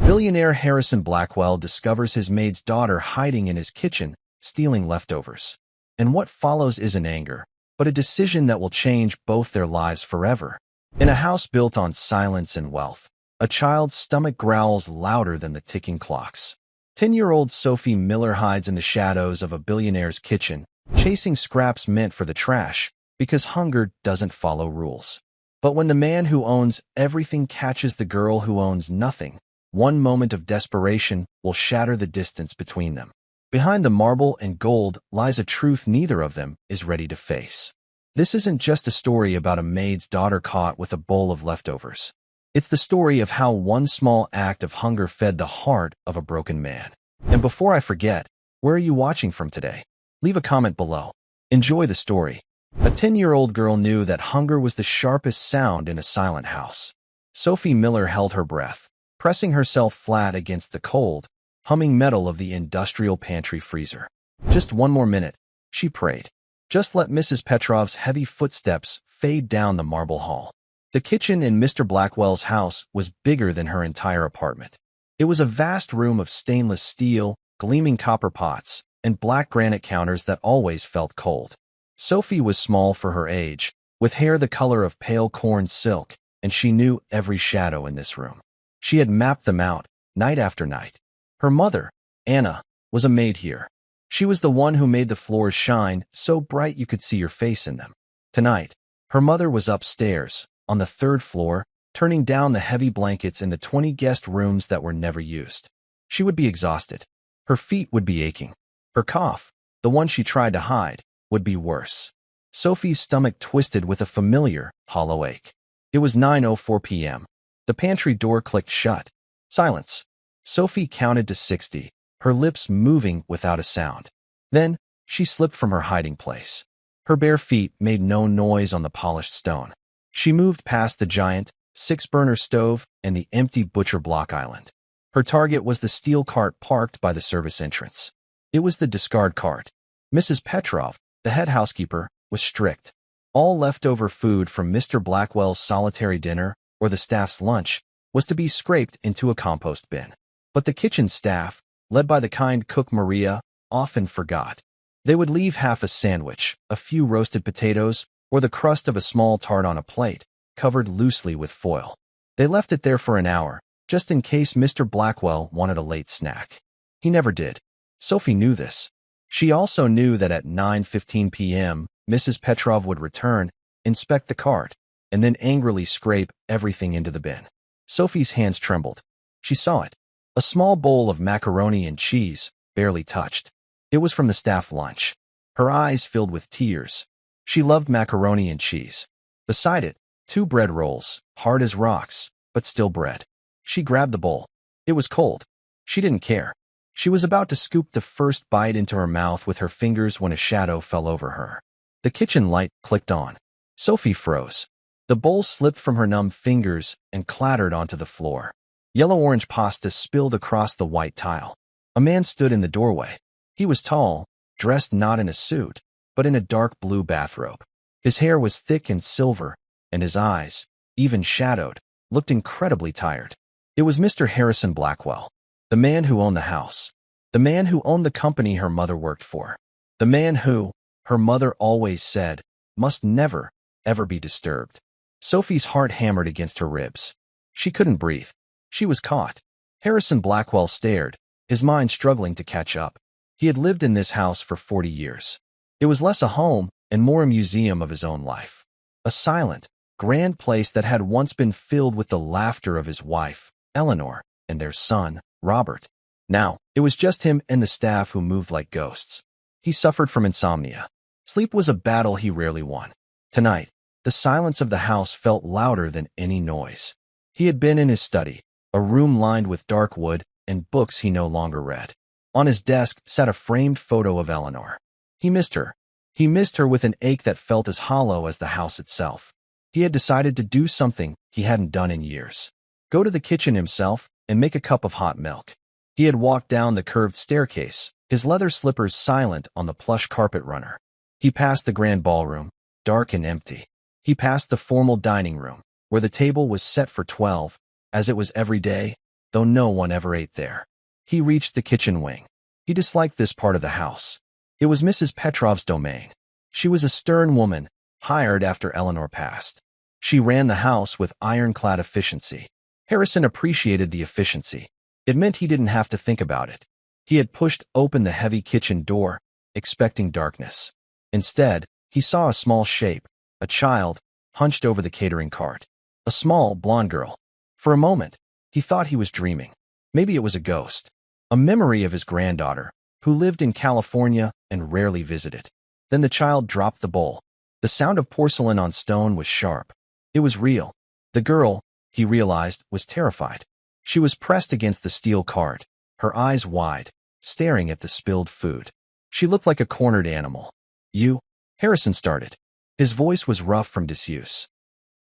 Billionaire Harrison Blackwell discovers his maid's daughter hiding in his kitchen, stealing leftovers. And what follows isn't anger, but a decision that will change both their lives forever. In a house built on silence and wealth, a child's stomach growls louder than the ticking clocks. 10-year-old Sophie Miller hides in the shadows of a billionaire's kitchen, chasing scraps meant for the trash, because hunger doesn't follow rules. But when the man who owns everything catches the girl who owns nothing, one moment of desperation will shatter the distance between them. Behind the marble and gold lies a truth neither of them is ready to face. This isn't just a story about a maid's daughter caught with a bowl of leftovers. It's the story of how one small act of hunger fed the heart of a broken man. And before I forget, where are you watching from today? Leave a comment below. Enjoy the story. A 10-year-old girl knew that hunger was the sharpest sound in a silent house. Sophie Miller held her breath, pressing herself flat against the cold, humming metal of the industrial pantry freezer. Just one more minute, she prayed. Just let Mrs. Petrov's heavy footsteps fade down the marble hall. The kitchen in Mr. Blackwell's house was bigger than her entire apartment. It was a vast room of stainless steel, gleaming copper pots, and black granite counters that always felt cold. Sophie was small for her age, with hair the color of pale corn silk, and she knew every shadow in this room. She had mapped them out, night after night. Her mother, Anna, was a maid here. She was the one who made the floors shine so bright you could see your face in them. Tonight, her mother was upstairs, on the 3rd floor, turning down the heavy blankets in the 20 guest rooms that were never used. She would be exhausted. Her feet would be aching. Her cough, the one she tried to hide, would be worse. Sophie's stomach twisted with a familiar, hollow ache. It was 9:04 p.m. The pantry door clicked shut. Silence. Sophie counted to 60, her lips moving without a sound. Then, she slipped from her hiding place. Her bare feet made no noise on the polished stone. She moved past the giant, 6-burner stove and the empty butcher block island. Her target was the steel cart parked by the service entrance. It was the discard cart. Mrs. Petrov, the head housekeeper, was strict. All leftover food from Mr. Blackwell's solitary dinner or the staff's lunch was to be scraped into a compost bin. But the kitchen staff, led by the kind cook Maria, often forgot. They would leave half a sandwich, a few roasted potatoes, or the crust of a small tart on a plate, covered loosely with foil. They left it there for an hour, just in case Mr. Blackwell wanted a late snack. He never did. Sophie knew this. She also knew that at 9:15 p.m., Mrs. Petrov would return, inspect the cart, and then angrily scrape everything into the bin. Sophie's hands trembled. She saw it. A small bowl of macaroni and cheese, barely touched. It was from the staff lunch. Her eyes filled with tears. She loved macaroni and cheese. Beside it, 2 bread rolls, hard as rocks, but still bread. She grabbed the bowl. It was cold. She didn't care. She was about to scoop the first bite into her mouth with her fingers when a shadow fell over her. The kitchen light clicked on. Sophie froze. The bowl slipped from her numb fingers and clattered onto the floor. Yellow-orange pasta spilled across the white tile. A man stood in the doorway. He was tall, dressed not in a suit, but in a dark blue bathrobe. His hair was thick and silver, and his eyes, even shadowed, looked incredibly tired. It was Mr. Harrison Blackwell, the man who owned the house, the man who owned the company her mother worked for, the man who, her mother always said, must never, ever be disturbed. Sophie's heart hammered against her ribs. She couldn't breathe. She was caught. Harrison Blackwell stared, his mind struggling to catch up. He had lived in this house for 40 years. It was less a home and more a museum of his own life. A silent, grand place that had once been filled with the laughter of his wife, Eleanor, and their son, Robert. Now, it was just him and the staff who moved like ghosts. He suffered from insomnia. Sleep was a battle he rarely won. Tonight, the silence of the house felt louder than any noise. He had been in his study, a room lined with dark wood and books he no longer read. On his desk sat a framed photo of Eleanor. He missed her. He missed her with an ache that felt as hollow as the house itself. He had decided to do something he hadn't done in years. Go to the kitchen himself and make a cup of hot milk. He had walked down the curved staircase, his leather slippers silent on the plush carpet runner. He passed the grand ballroom, dark and empty. He passed the formal dining room, where the table was set for 12, as it was every day, though no one ever ate there. He reached the kitchen wing. He disliked this part of the house. It was Mrs. Petrov's domain. She was a stern woman, hired after Eleanor passed. She ran the house with ironclad efficiency. Harrison appreciated the efficiency. It meant he didn't have to think about it. He had pushed open the heavy kitchen door, expecting darkness. Instead, he saw a small shape, a child, hunched over the catering cart. A small, blonde girl. For a moment, he thought he was dreaming. Maybe it was a ghost. A memory of his granddaughter, who lived in California and rarely visited. Then the child dropped the bowl. The sound of porcelain on stone was sharp. It was real. The girl, he realized, was terrified. She was pressed against the steel cart, her eyes wide, staring at the spilled food. She looked like a cornered animal. "You?" Harrison started. His voice was rough from disuse.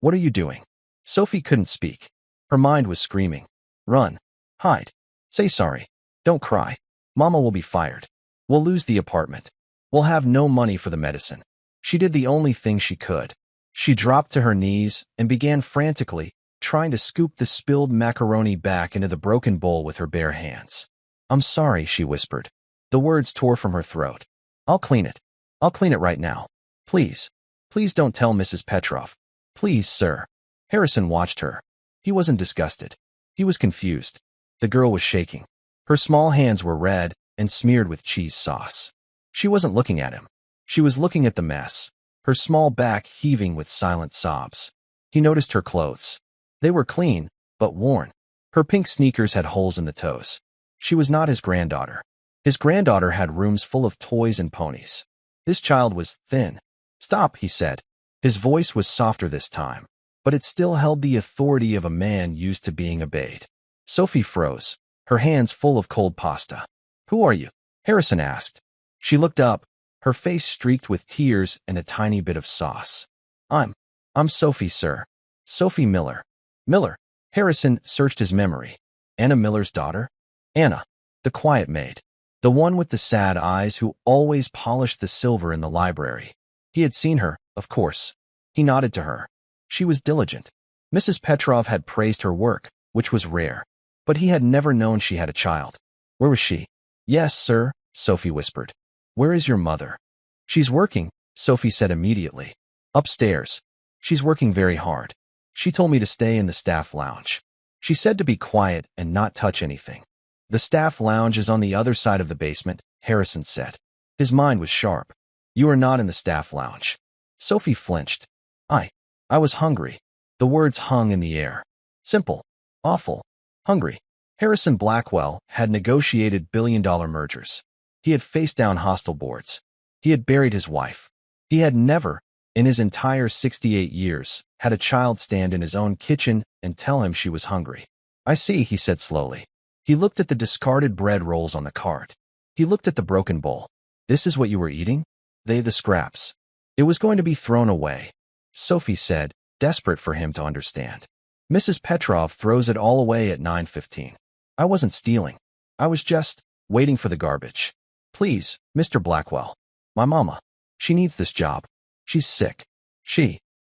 "What are you doing?" Sophie couldn't speak. Her mind was screaming. "Run. Hide. Say sorry. Don't cry. Mama will be fired. We'll lose the apartment. We'll have no money for the medicine." She did the only thing she could. She dropped to her knees and began frantically, trying to scoop the spilled macaroni back into the broken bowl with her bare hands. "I'm sorry," she whispered. The words tore from her throat. "I'll clean it. I'll clean it right now. Please. Please don't tell Mrs. Petrov. Please, sir." Harrison watched her. He wasn't disgusted. He was confused. The girl was shaking. Her small hands were red and smeared with cheese sauce. She wasn't looking at him. She was looking at the mess, her small back heaving with silent sobs. He noticed her clothes. They were clean, but worn. Her pink sneakers had holes in the toes. She was not his granddaughter. His granddaughter had rooms full of toys and ponies. This child was thin. "Stop," he said. His voice was softer this time, but it still held the authority of a man used to being obeyed. Sophie froze, her hands full of cold pasta. "Who are you?" Harrison asked. She looked up, her face streaked with tears and a tiny bit of sauce. I'm Sophie, sir. Sophie Miller." "Miller?" Harrison searched his memory. Anna Miller's daughter? Anna, the quiet maid. The one with the sad eyes who always polished the silver in the library. He had seen her, of course. He nodded to her. She was diligent. Mrs. Petrov had praised her work, which was rare. But he had never known she had a child. Where was she? "Yes, sir," Sophie whispered. "Where is your mother?" "She's working," Sophie said immediately. "Upstairs. She's working very hard. She told me to stay in the staff lounge. She said to be quiet and not touch anything." "The staff lounge is on the other side of the basement," Harrison said. His mind was sharp. "You are not in the staff lounge." Sophie flinched. I was hungry." The words hung in the air. Simple. Awful. Hungry. Harrison Blackwell had negotiated billion-dollar mergers. He had faced down hostile boards. He had buried his wife. He had never, in his entire 68 years, had a child stand in his own kitchen and tell him she was hungry. "I see," he said slowly. He looked at the discarded bread rolls on the cart. He looked at the broken bowl. "This is what you were eating?" The scraps. It was going to be thrown away," Sophie said, desperate for him to understand. "Mrs. Petrov throws it all away at 9:15. I wasn't stealing. I was just waiting for the garbage. Please, Mr. Blackwell. My mama. She needs this job. She's sick.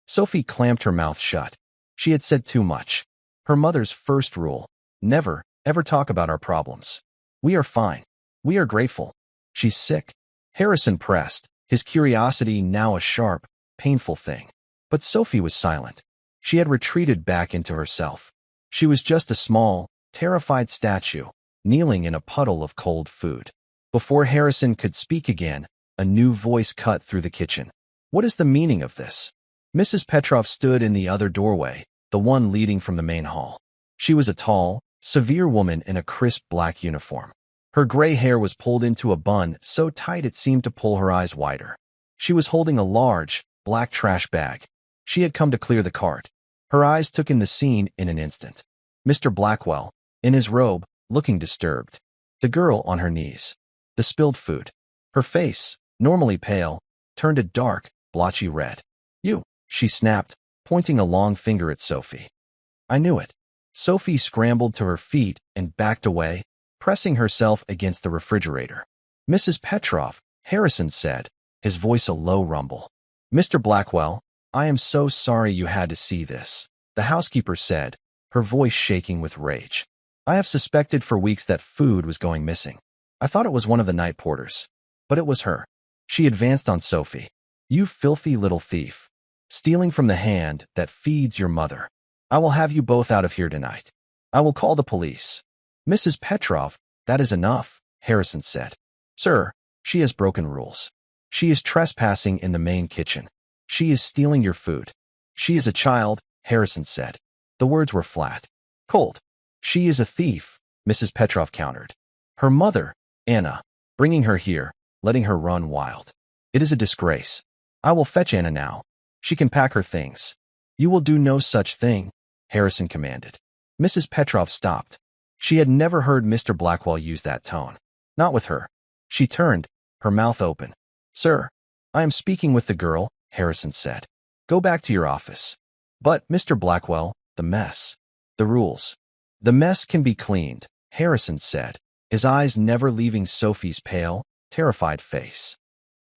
Sophie clamped her mouth shut. She had said too much. Her mother's first rule: never, ever talk about our problems. We are fine. We are grateful. She's sick." Harrison pressed, his curiosity now a sharp, painful thing. But Sophie was silent. She had retreated back into herself. She was just a small, terrified statue, kneeling in a puddle of cold food. Before Harrison could speak again, a new voice cut through the kitchen. "What is the meaning of this?" Mrs. Petrov stood in the other doorway, the one leading from the main hall. She was a tall, severe woman in a crisp black uniform. Her gray hair was pulled into a bun so tight it seemed to pull her eyes wider. She was holding a large, black trash bag. She had come to clear the cart. Her eyes took in the scene in an instant. Mr. Blackwell, in his robe, looking disturbed. The girl on her knees. The spilled food. Her face, normally pale, turned a dark, blotchy red. "You," she snapped, pointing a long finger at Sophie. "I knew it." Sophie scrambled to her feet and backed away, pressing herself against the refrigerator. "Mrs. Petrov," Harrison said, his voice a low rumble. "Mr. Blackwell, I am so sorry you had to see this," the housekeeper said, her voice shaking with rage. I have suspected for weeks that food was going missing. I thought it was one of the night porters. But it was her. She advanced on Sophie. You filthy little thief. Stealing from the hand that feeds your mother. I will have you both out of here tonight. I will call the police. Mrs. Petrov, that is enough, Harrison said. Sir, she has broken rules. She is trespassing in the main kitchen. She is stealing your food. She is a child, Harrison said. The words were flat. Cold. She is a thief, Mrs. Petrov countered. Her mother, Anna, bringing her here, letting her run wild. It is a disgrace. I will fetch Anna now. She can pack her things. You will do no such thing, Harrison commanded. Mrs. Petrov stopped. She had never heard Mr. Blackwell use that tone. Not with her. She turned, her mouth open. Sir, I am speaking with the girl, Harrison said. Go back to your office. But, Mr. Blackwell, the mess. The rules. The mess can be cleaned, Harrison said, his eyes never leaving Sophie's pale, terrified face.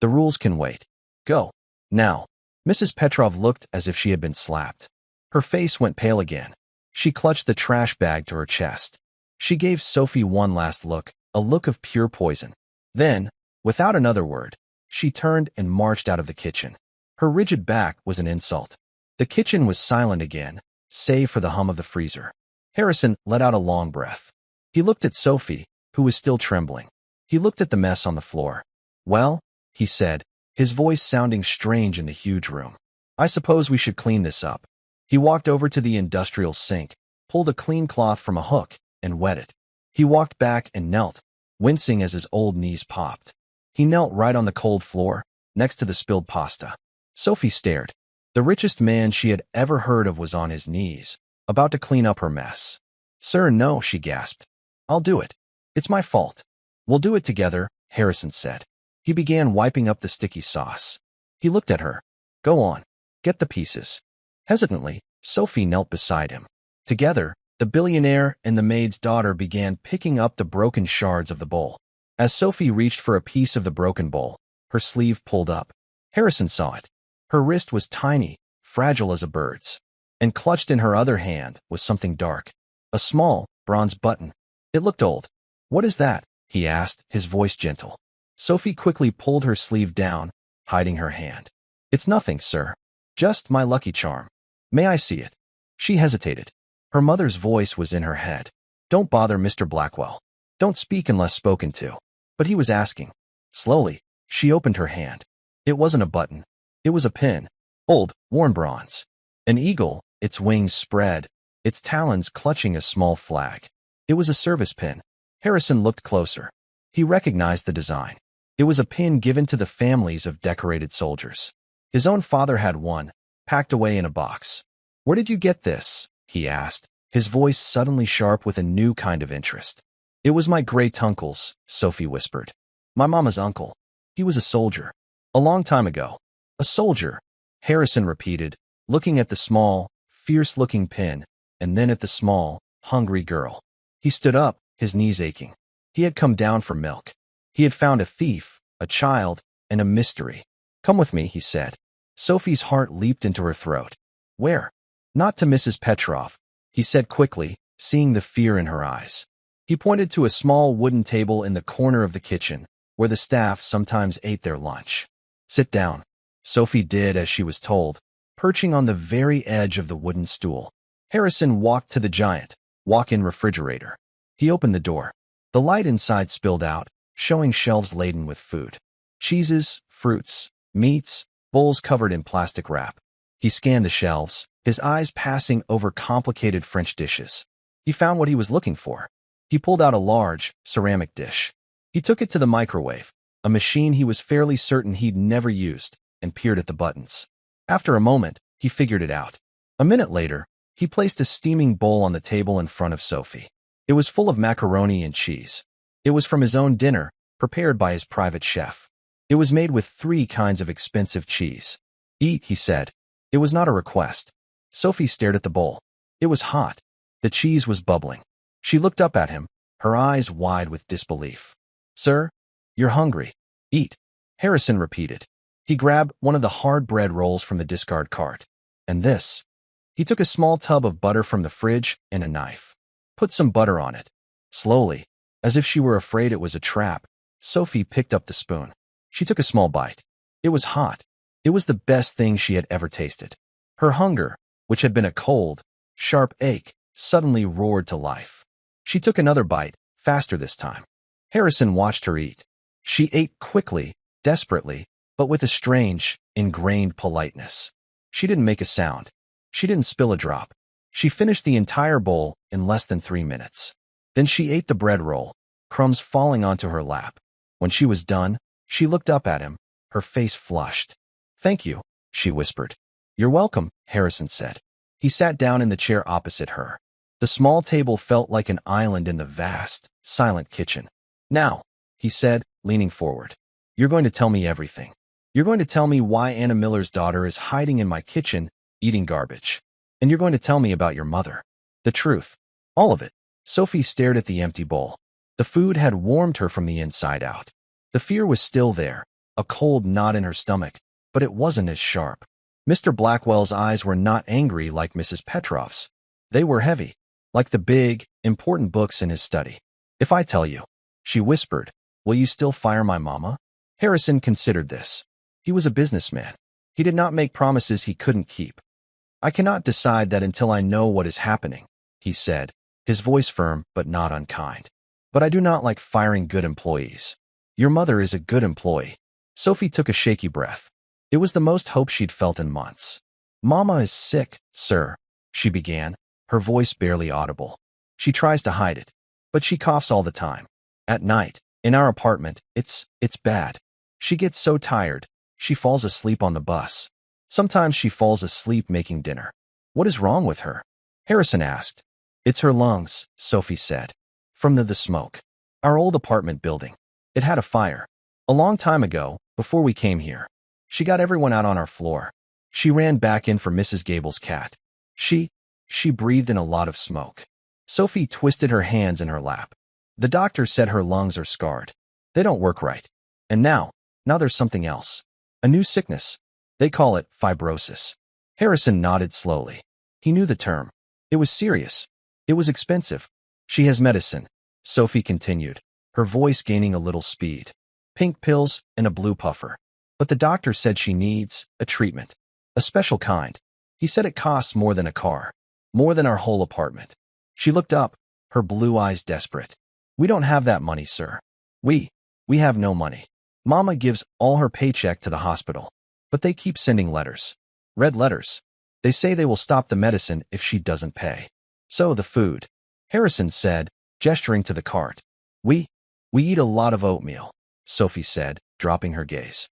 The rules can wait. Go. Now. Mrs. Petrov looked as if she had been slapped. Her face went pale again. She clutched the trash bag to her chest. She gave Sophie one last look, a look of pure poison. Then, without another word, she turned and marched out of the kitchen. Her rigid back was an insult. The kitchen was silent again, save for the hum of the freezer. Harrison let out a long breath. He looked at Sophie, who was still trembling. He looked at the mess on the floor. Well, he said, his voice sounding strange in the huge room. I suppose we should clean this up. He walked over to the industrial sink, pulled a clean cloth from a hook, and wet it. He walked back and knelt, wincing as his old knees popped. He knelt right on the cold floor, next to the spilled pasta. Sophie stared. The richest man she had ever heard of was on his knees, about to clean up her mess. Sir, no, she gasped. I'll do it. It's my fault. We'll do it together, Harrison said. He began wiping up the sticky sauce. He looked at her. Go on. Get the pieces. Hesitantly, Sophie knelt beside him. Together, the billionaire and the maid's daughter began picking up the broken shards of the bowl. As Sophie reached for a piece of the broken bowl, her sleeve pulled up. Harrison saw it. Her wrist was tiny, fragile as a bird's, and clutched in her other hand was something dark. A small, bronze button. It looked old. What is that? He asked, his voice gentle. Sophie quickly pulled her sleeve down, hiding her hand. It's nothing, sir. Just my lucky charm. May I see it? She hesitated. Her mother's voice was in her head. Don't bother Mr. Blackwell. Don't speak unless spoken to. But he was asking. Slowly, she opened her hand. It wasn't a button. It was a pin. Old, worn bronze. An eagle, its wings spread, its talons clutching a small flag. It was a service pin. Harrison looked closer. He recognized the design. It was a pin given to the families of decorated soldiers. His own father had one, packed away in a box. Where did you get this? He asked, his voice suddenly sharp with a new kind of interest. It was my great-uncle's, Sophie whispered. My mama's uncle. He was a soldier. A long time ago. A soldier, Harrison repeated, looking at the small, fierce-looking pin, and then at the small, hungry girl. He stood up, his knees aching. He had come down for milk. He had found a thief, a child, and a mystery. Come with me, he said. Sophie's heart leaped into her throat. Where? Not to Mrs. Petrov, he said quickly, seeing the fear in her eyes. He pointed to a small wooden table in the corner of the kitchen, where the staff sometimes ate their lunch. Sit down. Sophie did as she was told, perching on the very edge of the wooden stool. Harrison walked to the giant, walk-in refrigerator. He opened the door. The light inside spilled out, showing shelves laden with food. Cheeses, fruits, meats, bowls covered in plastic wrap. He scanned the shelves, his eyes passing over complicated French dishes. He found what he was looking for. He pulled out a large, ceramic dish. He took it to the microwave, a machine he was fairly certain he'd never used, and peered at the buttons. After a moment, he figured it out. A minute later, he placed a steaming bowl on the table in front of Sophie. It was full of macaroni and cheese. It was from his own dinner, prepared by his private chef. It was made with 3 kinds of expensive cheese. Eat, he said. It was not a request. Sophie stared at the bowl. It was hot. The cheese was bubbling. She looked up at him, her eyes wide with disbelief. Sir, you're hungry. Eat. Harrison repeated. He grabbed one of the hard bread rolls from the discard cart. And this. He took a small tub of butter from the fridge and a knife. Put some butter on it. Slowly, as if she were afraid it was a trap, Sophie picked up the spoon. She took a small bite. It was hot. It was the best thing she had ever tasted. Her hunger, which had been a cold, sharp ache, suddenly roared to life. She took another bite, faster this time. Harrison watched her eat. She ate quickly, desperately, but with a strange, ingrained politeness. She didn't make a sound. She didn't spill a drop. She finished the entire bowl in less than 3 minutes. Then she ate the bread roll, crumbs falling onto her lap. When she was done, she looked up at him, her face flushed. "Thank you," she whispered. "You're welcome," Harrison said. He sat down in the chair opposite her. The small table felt like an island in the vast, silent kitchen. "Now," he said, leaning forward, "you're going to tell me everything. You're going to tell me why Anna Miller's daughter is hiding in my kitchen, eating garbage. And you're going to tell me about your mother. The truth. All of it." Sophie stared at the empty bowl. The food had warmed her from the inside out. The fear was still there, a cold knot in her stomach, but it wasn't as sharp. Mr. Blackwell's eyes were not angry like Mrs. Petrov's. They were heavy, like the big, important books in his study. "If I tell you," she whispered, "will you still fire my mama?" Harrison considered this. He was a businessman. He did not make promises he couldn't keep. "I cannot decide that until I know what is happening," he said, his voice firm but not unkind. "But I do not like firing good employees. Your mother is a good employee." Sophie took a shaky breath. It was the most hope she'd felt in months. "Mama is sick, sir," she began, her voice barely audible. "She tries to hide it, but she coughs all the time. At night, in our apartment, it's bad. She gets so tired, she falls asleep on the bus. Sometimes she falls asleep making dinner." "What is wrong with her?" Harrison asked. "It's her lungs," Sophie said. "From the smoke. Our old apartment building. It had a fire. A long time ago, before we came here. She got everyone out on our floor. She ran back in for Mrs. Gable's cat. She breathed in a lot of smoke." Sophie twisted her hands in her lap. "The doctor said her lungs are scarred. They don't work right. And now there's something else. A new sickness. They call it fibrosis." Harrison nodded slowly. He knew the term. It was serious. It was expensive. "She has medicine," Sophie continued, her voice gaining a little speed. "Pink pills and a blue puffer. But the doctor said she needs a treatment. A special kind. He said it costs more than a car. More than our whole apartment." She looked up, her blue eyes desperate. "We don't have that money, sir. We have no money. Mama gives all her paycheck to the hospital. But they keep sending letters. Red letters. They say they will stop the medicine if she doesn't pay. So the food," Harrison said, gesturing to the cart. We eat a lot of oatmeal," Sophie said, dropping her gaze.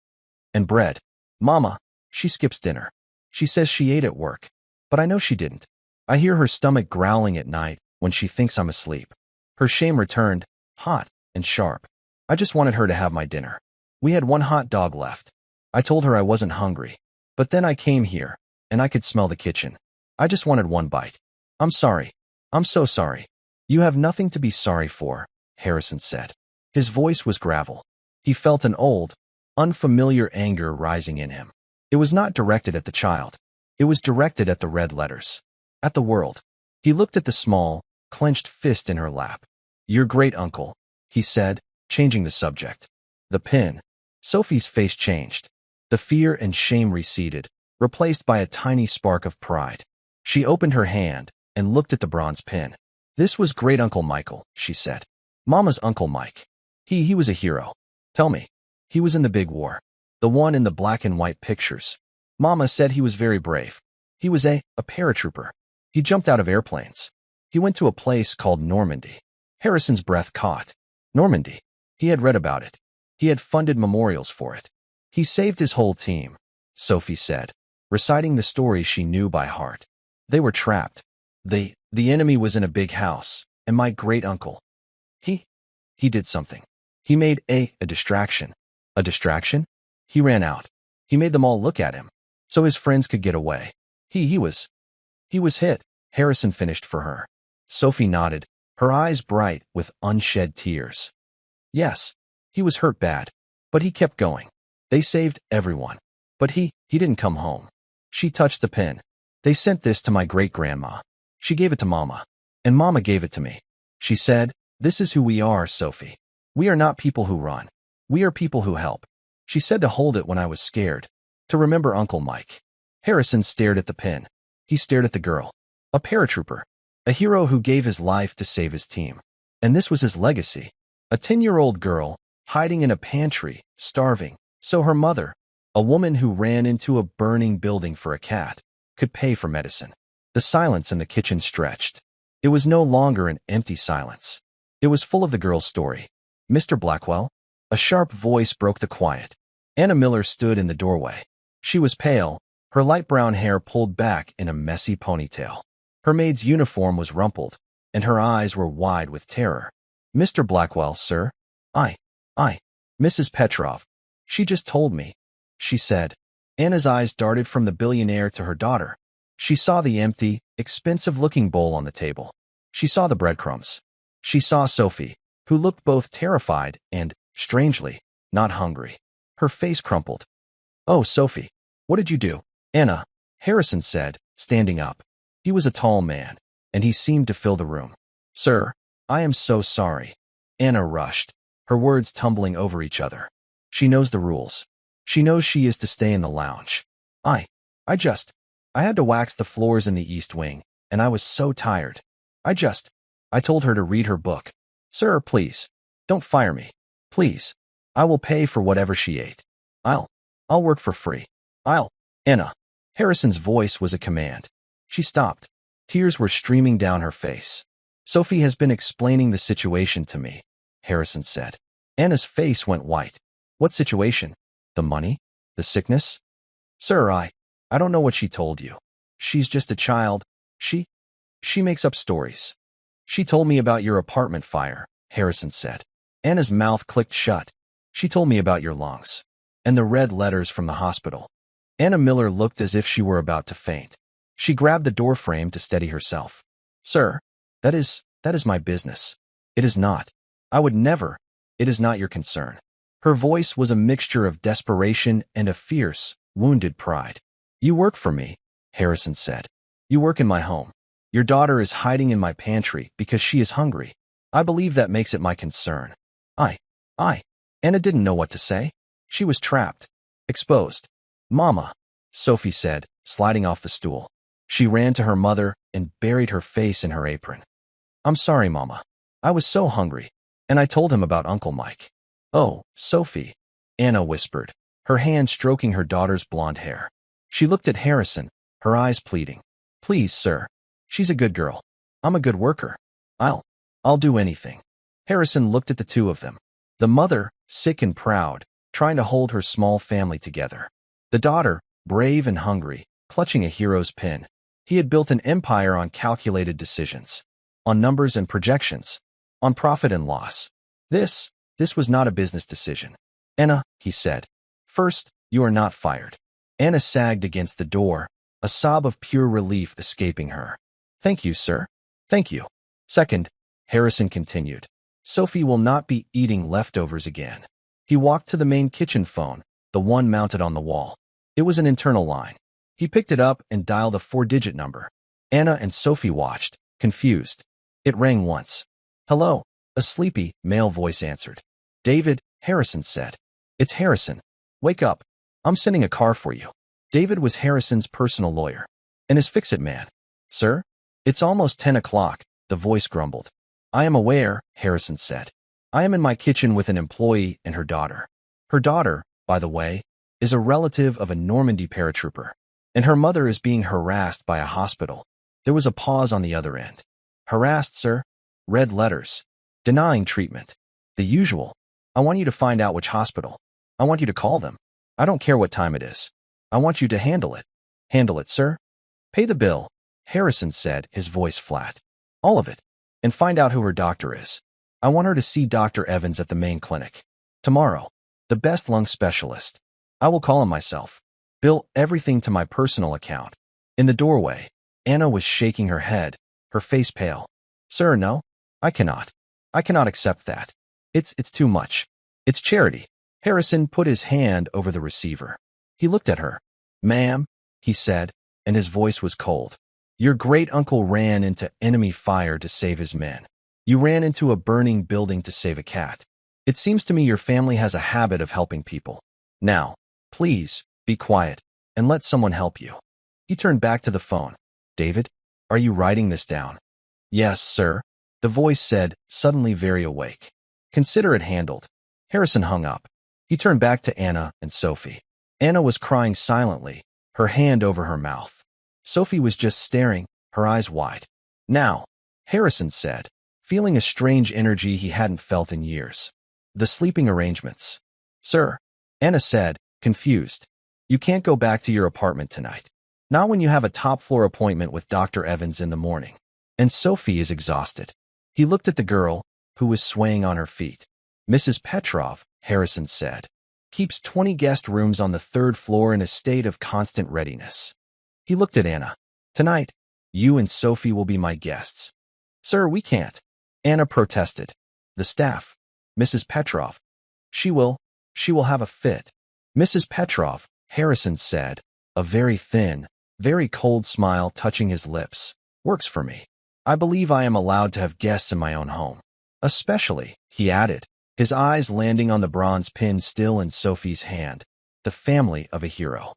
"And bread. Mama, she skips dinner. She says she ate at work. But I know she didn't. I hear her stomach growling at night when she thinks I'm asleep." Her shame returned, hot and sharp. "I just wanted her to have my dinner. We had one hot dog left. I told her I wasn't hungry. But then I came here, and I could smell the kitchen. I just wanted one bite. I'm sorry. I'm so sorry." "You have nothing to be sorry for," Harrison said. His voice was gravel. He felt an old, unfamiliar anger rising in him. It was not directed at the child. It was directed at the red letters. At the world. He looked at the small, clenched fist in her lap. "Your great-uncle," he said, changing the subject. "The pin." Sophie's face changed. The fear and shame receded, replaced by a tiny spark of pride. She opened her hand and looked at the bronze pin. "This was Great-Uncle Michael," she said. "Mama's Uncle Mike. He was a hero. Tell me. He was in the big war. The one in the black and white pictures. Mama said he was very brave. He was a paratrooper. He jumped out of airplanes. He went to a place called Normandy." Harrison's breath caught. Normandy. He had read about it. He had funded memorials for it. "He saved his whole team," Sophie said, reciting the story she knew by heart. "They were trapped. The enemy was in a big house, and my great-uncle, he did something. He made a distraction." "A distraction?" "He ran out. He made them all look at him, so his friends could get away. He was hit," Harrison finished for her. Sophie nodded, her eyes bright with unshed tears. "Yes, he was hurt bad, but he kept going. They saved everyone. But he didn't come home." She touched the pin. "They sent this to my great-grandma. She gave it to Mama. And Mama gave it to me. She said, "This is who we are, Sophie. We are not people who run. We are people who help." She said to hold it when I was scared, to remember Uncle Mike. Harrison stared at the pin. He stared at the girl. A paratrooper. A hero who gave his life to save his team. And this was his legacy. A 10-year-old girl, hiding in a pantry, starving. So her mother, a woman who ran into a burning building for a cat, could pay for medicine. The silence in the kitchen stretched. It was no longer an empty silence. It was full of the girl's story. "Mr. Blackwell?" A sharp voice broke the quiet. Anna Miller stood in the doorway. She was pale, her light brown hair pulled back in a messy ponytail. Her maid's uniform was rumpled, and her eyes were wide with terror. "Mr. Blackwell, sir?" I, Mrs. Petrov. She just told me," she said. Anna's eyes darted from the billionaire to her daughter. She saw the empty, expensive-looking bowl on the table. She saw the breadcrumbs. She saw Sophie, who looked both terrified and, strangely, not hungry. Her face crumpled. "Oh, Sophie, what did you do?" "Anna," Harrison said, standing up. He was a tall man, and he seemed to fill the room. "Sir, I am so sorry." Anna rushed, her words tumbling over each other. "She knows the rules. She knows she is to stay in the lounge. I had to wax the floors in the East Wing, and I was so tired. I told her to read her book. Sir, please, don't fire me. Please. I will pay for whatever she ate. I'll work for free. Anna." Harrison's voice was a command. She stopped. Tears were streaming down her face. "Sophie has been explaining the situation to me," Harrison said. Anna's face went white. "What situation? The money? The sickness?" "Sir, I don't know what she told you. She's just a child. She makes up stories." "She told me about your apartment fire," Harrison said. Anna's mouth clicked shut. "She told me about your lungs. And the red letters from the hospital." Anna Miller looked as if she were about to faint. She grabbed the doorframe to steady herself. "Sir, that is my business. It is not. I would never. It is not your concern." Her voice was a mixture of desperation and a fierce, wounded pride. "You work for me," Harrison said. "You work in my home. Your daughter is hiding in my pantry because she is hungry. I believe that makes it my concern." Anna didn't know what to say. She was trapped. Exposed. "Mama," Sophie said, sliding off the stool. She ran to her mother and buried her face in her apron. "I'm sorry, Mama. I was so hungry. And I told him about Uncle Mike." "Oh, Sophie," Anna whispered, her hand stroking her daughter's blonde hair. She looked at Harrison, her eyes pleading. "Please, sir. She's a good girl. I'm a good worker. I'll do anything." Harrison looked at the two of them. The mother, sick and proud, trying to hold her small family together. The daughter, brave and hungry, clutching a hero's pin. He had built an empire on calculated decisions, on numbers and projections, on profit and loss. This was not a business decision. "Anna," he said, "first, you are not fired." Anna sagged against the door, a sob of pure relief escaping her. "Thank you, sir. Thank you." "Second," Harrison continued, "Sophie will not be eating leftovers again." He walked to the main kitchen phone, the one mounted on the wall. It was an internal line. He picked it up and dialed a 4-digit number. Anna and Sophie watched, confused. It rang once. "Hello," a sleepy, male voice answered. "David," Harrison said. "It's Harrison. Wake up. I'm sending a car for you." David was Harrison's personal lawyer and his fix-it man. "Sir? It's almost 10 o'clock, the voice grumbled. "I am aware," Harrison said. "I am in my kitchen with an employee and her daughter. Her daughter, by the way, is a relative of a Normandy paratrooper, and her mother is being harassed by a hospital." There was a pause on the other end. "Harassed, sir?" Red letters. "Denying treatment. The usual. I want you to find out which hospital. I want you to call them. I don't care what time it is. I want you to handle it." "Handle it, sir?" "Pay the bill," Harrison said, his voice flat. "All of it. And find out who her doctor is. I want her to see Dr. Evans at the main clinic. Tomorrow. The best lung specialist. I will call him myself. Bill everything to my personal account." In the doorway, Anna was shaking her head, her face pale. "Sir, no. I cannot. I cannot accept that. It's too much. It's charity." Harrison put his hand over the receiver. He looked at her. "Ma'am," he said, and his voice was cold. Your great-uncle ran into enemy fire to save his men. You ran into a burning building to save a cat. It seems to me your family has a habit of helping people. Now, please, be quiet, and let someone help you." He turned back to the phone. "David, are you writing this down?" "Yes, sir," the voice said, suddenly very awake. "Consider it handled." Harrison hung up. He turned back to Anna and Sophie. Anna was crying silently, her hand over her mouth. Sophie was just staring, her eyes wide. "Now," Harrison said, feeling a strange energy he hadn't felt in years. "The sleeping arrangements." "Sir," Anna said, confused. "You can't go back to your apartment tonight. Not when you have a top-floor appointment with Dr. Evans in the morning. And Sophie is exhausted." He looked at the girl, who was swaying on her feet. "Mrs. Petrov," Harrison said, "keeps 20 guest rooms on the 3rd floor in a state of constant readiness." He looked at Anna. "Tonight, you and Sophie will be my guests." "Sir, we can't," Anna protested. "The staff, Mrs. Petrov, she will have a fit." "Mrs. Petrov," Harrison said, a very thin, very cold smile touching his lips, "works for me. I believe I am allowed to have guests in my own home. Especially," he added, his eyes landing on the bronze pin still in Sophie's hand, "the family of a hero."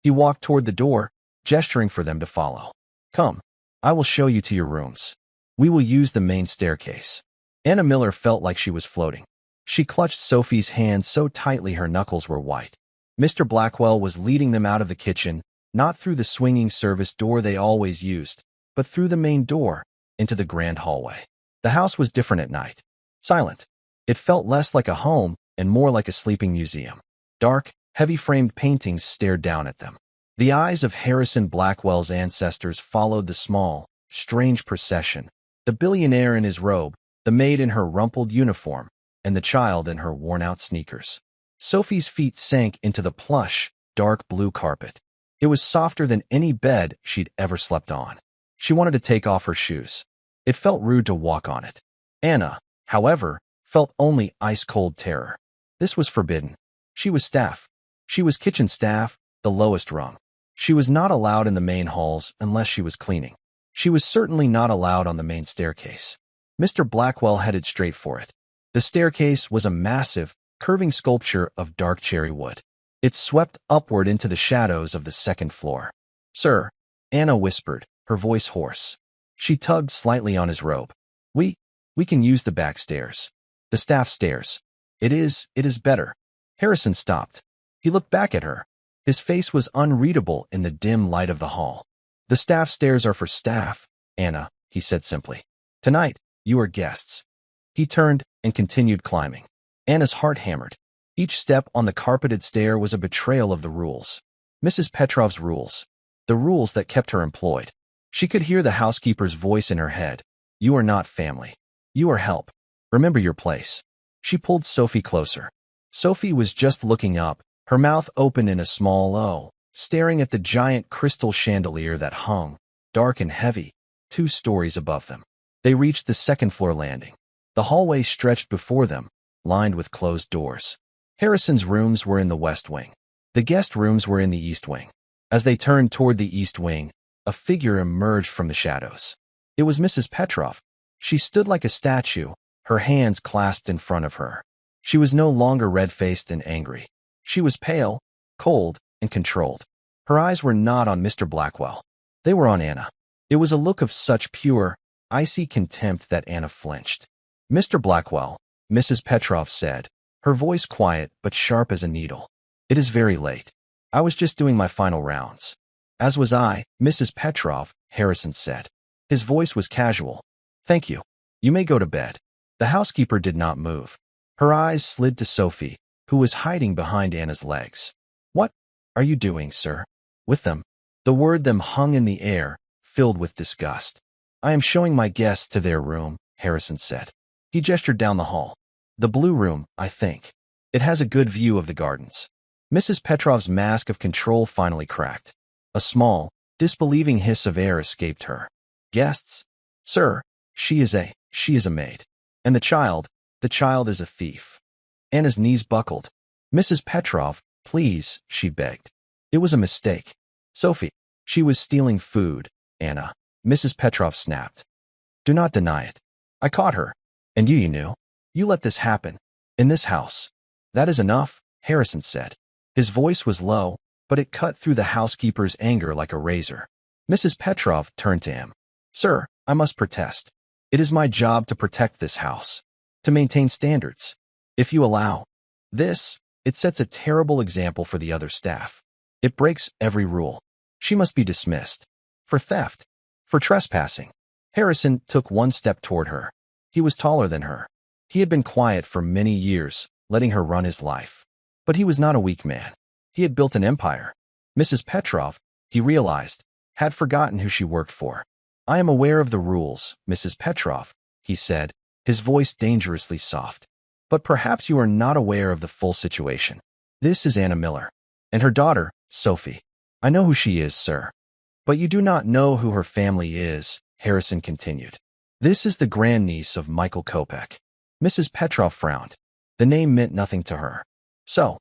He walked toward the door, gesturing for them to follow. "Come, I will show you to your rooms. We will use the main staircase." Anna Miller felt like she was floating. She clutched Sophie's hand so tightly her knuckles were white. Mr. Blackwell was leading them out of the kitchen, not through the swinging service door they always used, but through the main door, into the grand hallway. The house was different at night. Silent. It felt less like a home and more like a sleeping museum. Dark, heavy-framed paintings stared down at them. The eyes of Harrison Blackwell's ancestors followed the small, strange procession, the billionaire in his robe, the maid in her rumpled uniform, and the child in her worn-out sneakers. Sophie's feet sank into the plush, dark blue carpet. It was softer than any bed she'd ever slept on. She wanted to take off her shoes. It felt rude to walk on it. Anna, however, felt only ice-cold terror. This was forbidden. She was staff. She was kitchen staff, the lowest rung. She was not allowed in the main halls unless she was cleaning. She was certainly not allowed on the main staircase. Mr. Blackwell headed straight for it. The staircase was a massive, curving sculpture of dark cherry wood. It swept upward into the shadows of the 2nd floor. "Sir," Anna whispered, her voice hoarse. She tugged slightly on his robe. We can use the back stairs. The staff stairs. It is better." Harrison stopped. He looked back at her. His face was unreadable in the dim light of the hall. "The staff stairs are for staff, Anna," he said simply. "Tonight, you are guests." He turned and continued climbing. Anna's heart hammered. Each step on the carpeted stair was a betrayal of the rules. Mrs. Petrov's rules. The rules that kept her employed. She could hear the housekeeper's voice in her head. "You are not family. You are help. Remember your place." She pulled Sophie closer. Sophie was just looking up, her mouth open in a small O, staring at the giant crystal chandelier that hung, dark and heavy, 2 stories above them. They reached the 2nd-floor landing. The hallway stretched before them, lined with closed doors. Harrison's rooms were in the west wing. The guest rooms were in the east wing. As they turned toward the east wing, a figure emerged from the shadows. It was Mrs. Petrov. She stood like a statue, her hands clasped in front of her. She was no longer red-faced and angry. She was pale, cold, and controlled. Her eyes were not on Mr. Blackwell. They were on Anna. It was a look of such pure, icy contempt that Anna flinched. "Mr. Blackwell," Mrs. Petrov said, her voice quiet but sharp as a needle. "It is very late. I was just doing my final rounds." "As was I, Mrs. Petrov," Harrison said. His voice was casual. "Thank you. You may go to bed." The housekeeper did not move. Her eyes slid to Sophie, who was hiding behind Anna's legs. "What are you doing, sir? With them?" The word "them" hung in the air, filled with disgust. "I am showing my guests to their room," Harrison said. He gestured down the hall. "The blue room, I think. It has a good view of the gardens." Mrs. Petrov's mask of control finally cracked. A small, disbelieving hiss of air escaped her. "Guests? Sir, she is a maid. And the child is a thief." Anna's knees buckled. "Mrs. Petrov, please," she begged. "It was a mistake. Sophie, she was stealing food, Anna." Mrs. Petrov snapped. Do not deny it. I caught her. And you knew. You let this happen. In this house. That is enough, Harrison said. His voice was low, but it cut through the housekeeper's anger like a razor. Mrs. Petrov turned to him. Sir, I must protest. It is my job to protect this house. To maintain standards. If you allow this, it sets a terrible example for the other staff. It breaks every rule. She must be dismissed. For theft. For trespassing. Harrison took one step toward her. He was taller than her. He had been quiet for many years, letting her run his life. But he was not a weak man. He had built an empire. Mrs. Petrov, he realized, had forgotten who she worked for. I am aware of the rules, Mrs. Petrov, he said, his voice dangerously soft. But perhaps you are not aware of the full situation. This is Anna Miller. And her daughter, Sophie. I know who she is, sir. But you do not know who her family is, Harrison continued. This is the grandniece of Michael Kopech. Mrs. Petrov frowned. The name meant nothing to her. So,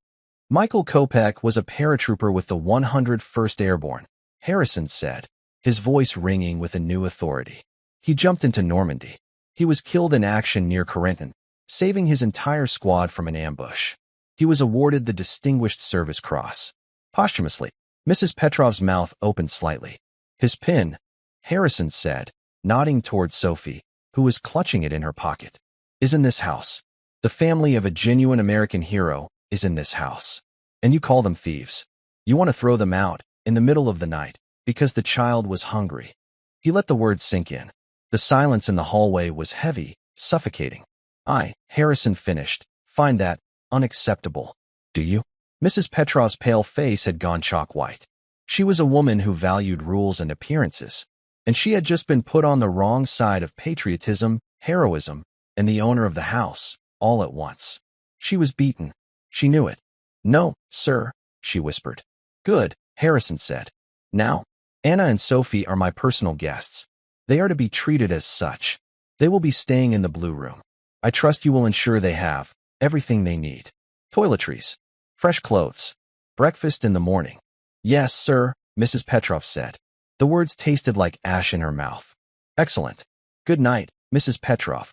Michael Kopech was a paratrooper with the 101st Airborne, Harrison said, his voice ringing with a new authority. He jumped into Normandy. He was killed in action near Corentin, saving his entire squad from an ambush. He was awarded the Distinguished Service Cross. Posthumously, Mrs. Petrov's mouth opened slightly. His pin, Harrison said, nodding toward Sophie, who was clutching it in her pocket, is in this house. The family of a genuine American hero is in this house. And you call them thieves. You want to throw them out in the middle of the night because the child was hungry. He let the words sink in. The silence in the hallway was heavy, suffocating. Harrison finished, find that unacceptable. Do you? Mrs. Petrov's pale face had gone chalk white. She was a woman who valued rules and appearances, and she had just been put on the wrong side of patriotism, heroism, and the owner of the house, all at once. She was beaten. She knew it. No, sir, she whispered. Good, Harrison said. Now, Anna and Sophie are my personal guests. They are to be treated as such. They will be staying in the blue room. I trust you will ensure they have everything they need. Toiletries. Fresh clothes. Breakfast in the morning. Yes, sir, Mrs. Petrov said. The words tasted like ash in her mouth. Excellent. Good night, Mrs. Petrov.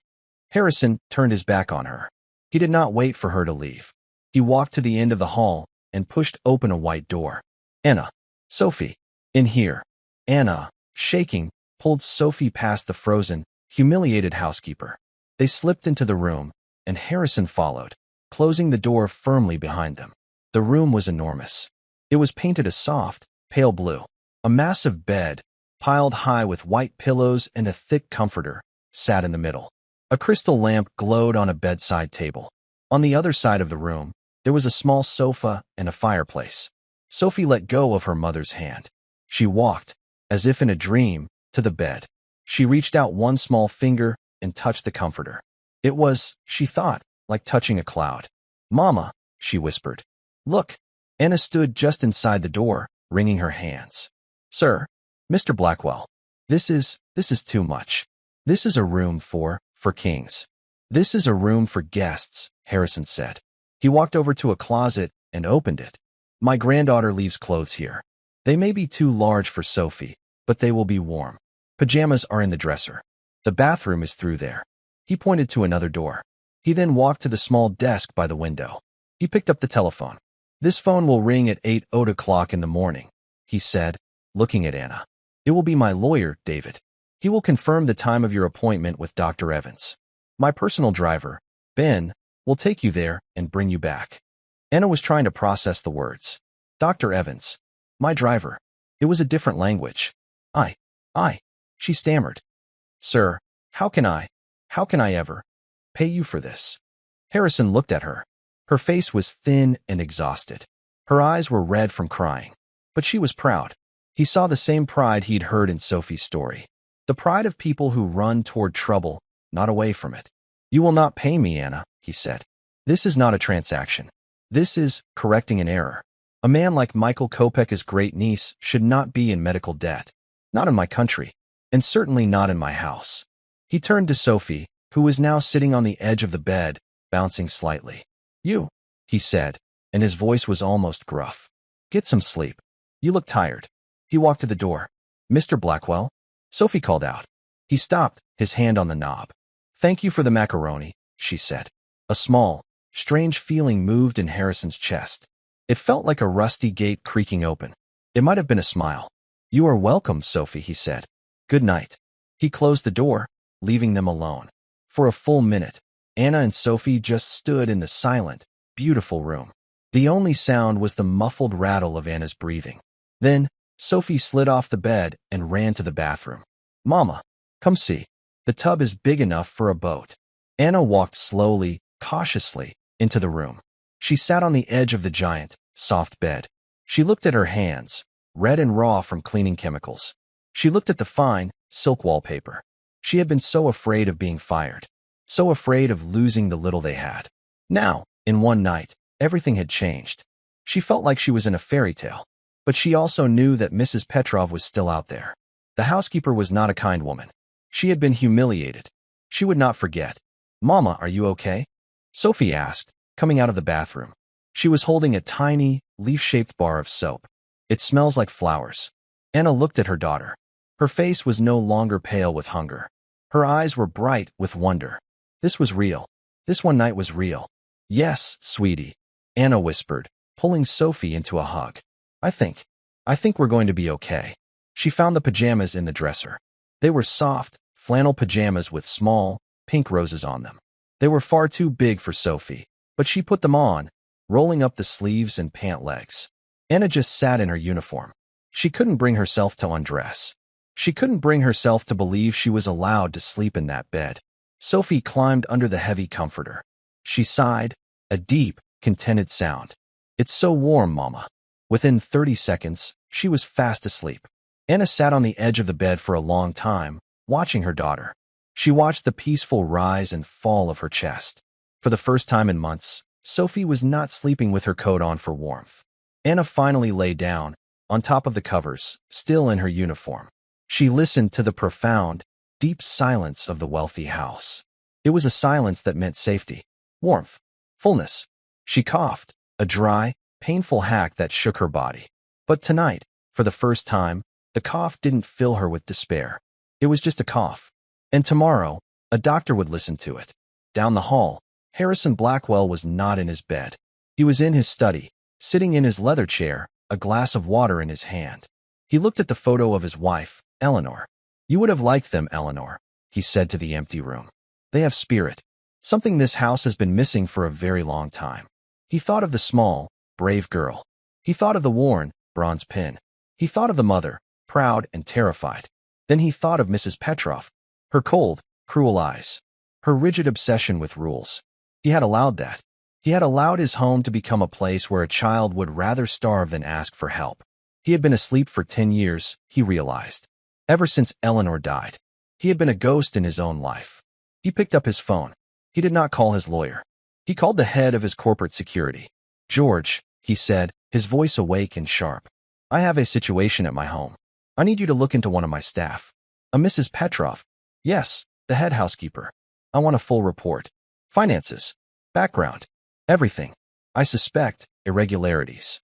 Harrison turned his back on her. He did not wait for her to leave. He walked to the end of the hall and pushed open a white door. Anna. Sophie. In here. Anna, shaking, pulled Sophie past the frozen, humiliated housekeeper. They slipped into the room, and Harrison followed, closing the door firmly behind them. The room was enormous. It was painted a soft, pale blue. A massive bed, piled high with white pillows and a thick comforter, sat in the middle. A crystal lamp glowed on a bedside table. On the other side of the room, there was a small sofa and a fireplace. Sophie let go of her mother's hand. She walked, as if in a dream, to the bed. She reached out one small finger and touched the comforter. It was, she thought, like touching a cloud. Mama, she whispered. Look. Anna stood just inside the door, wringing her hands. Sir, Mr. Blackwell, this is too much. This is a room for kings. This is a room for guests, Harrison said. He walked over to a closet and opened it. My granddaughter leaves clothes here. They may be too large for Sophie, but they will be warm. Pajamas are in the dresser. The bathroom is through there. He pointed to another door. He then walked to the small desk by the window. He picked up the telephone. This phone will ring at 8:00 in the morning, he said, looking at Anna. It will be my lawyer, David. He will confirm the time of your appointment with Dr. Evans. My personal driver, Ben, will take you there and bring you back. Anna was trying to process the words. Dr. Evans. My driver. It was a different language. She stammered. Sir, how can I ever pay you for this? Harrison looked at her. Her face was thin and exhausted. Her eyes were red from crying. But she was proud. He saw the same pride he'd heard in Sophie's story. The pride of people who run toward trouble, not away from it. You will not pay me, Anna, he said. This is not a transaction. This is correcting an error. A man like Michael Kopech's great niece should not be in medical debt. Not in my country. And certainly not in my house. He turned to Sophie, who was now sitting on the edge of the bed, bouncing slightly. You, he said, and his voice was almost gruff. Get some sleep. You look tired. He walked to the door. Mr. Blackwell? Sophie called out. He stopped, his hand on the knob. Thank you for the macaroni, she said. A small, strange feeling moved in Harrison's chest. It felt like a rusty gate creaking open. It might have been a smile. You are welcome, Sophie, he said. Good night. He closed the door, leaving them alone. For a full minute, Anna and Sophie just stood in the silent, beautiful room. The only sound was the muffled rattle of Anna's breathing. Then, Sophie slid off the bed and ran to the bathroom. Mama, come see. The tub is big enough for a boat. Anna walked slowly, cautiously, into the room. She sat on the edge of the giant, soft bed. She looked at her hands, red and raw from cleaning chemicals. She looked at the fine, silk wallpaper. She had been so afraid of being fired, so afraid of losing the little they had. Now, in one night, everything had changed. She felt like she was in a fairy tale. But she also knew that Mrs. Petrov was still out there. The housekeeper was not a kind woman. She had been humiliated. She would not forget. Mama, are you okay? Sophie asked, coming out of the bathroom. She was holding a tiny, leaf-shaped bar of soap. It smells like flowers. Anna looked at her daughter. Her face was no longer pale with hunger. Her eyes were bright with wonder. This was real. This one night was real. Yes, sweetie, Anna whispered, pulling Sophie into a hug. I think we're going to be okay. She found the pajamas in the dresser. They were soft, flannel pajamas with small, pink roses on them. They were far too big for Sophie, but she put them on, rolling up the sleeves and pant legs. Anna just sat in her uniform. She couldn't bring herself to undress. She couldn't bring herself to believe she was allowed to sleep in that bed. Sophie climbed under the heavy comforter. She sighed, a deep, contented sound. It's so warm, Mama. Within 30 seconds, she was fast asleep. Anna sat on the edge of the bed for a long time, watching her daughter. She watched the peaceful rise and fall of her chest. For the first time in months, Sophie was not sleeping with her coat on for warmth. Anna finally lay down, on top of the covers, still in her uniform. She listened to the profound, deep silence of the wealthy house. It was a silence that meant safety, warmth, fullness. She coughed, a dry, painful hack that shook her body. But tonight, for the first time, the cough didn't fill her with despair. It was just a cough. And tomorrow, a doctor would listen to it. Down the hall, Harrison Blackwell was not in his bed. He was in his study, sitting in his leather chair, a glass of water in his hand. He looked at the photo of his wife, Eleanor. You would have liked them, Eleanor, he said to the empty room. They have spirit. Something this house has been missing for a very long time. He thought of the small, brave girl. He thought of the worn, bronze pin. He thought of the mother, proud and terrified. Then he thought of Mrs. Petrov, her cold, cruel eyes, her rigid obsession with rules. He had allowed that. He had allowed his home to become a place where a child would rather starve than ask for help. He had been asleep for 10 years, he realized. Ever since Eleanor died, he had been a ghost in his own life. He picked up his phone. He did not call his lawyer. He called the head of his corporate security. George, he said, his voice awake and sharp. I have a situation at my home. I need you to look into one of my staff. A Mrs. Petrov. Yes, the head housekeeper. I want a full report. Finances. Background. Everything. I suspect irregularities.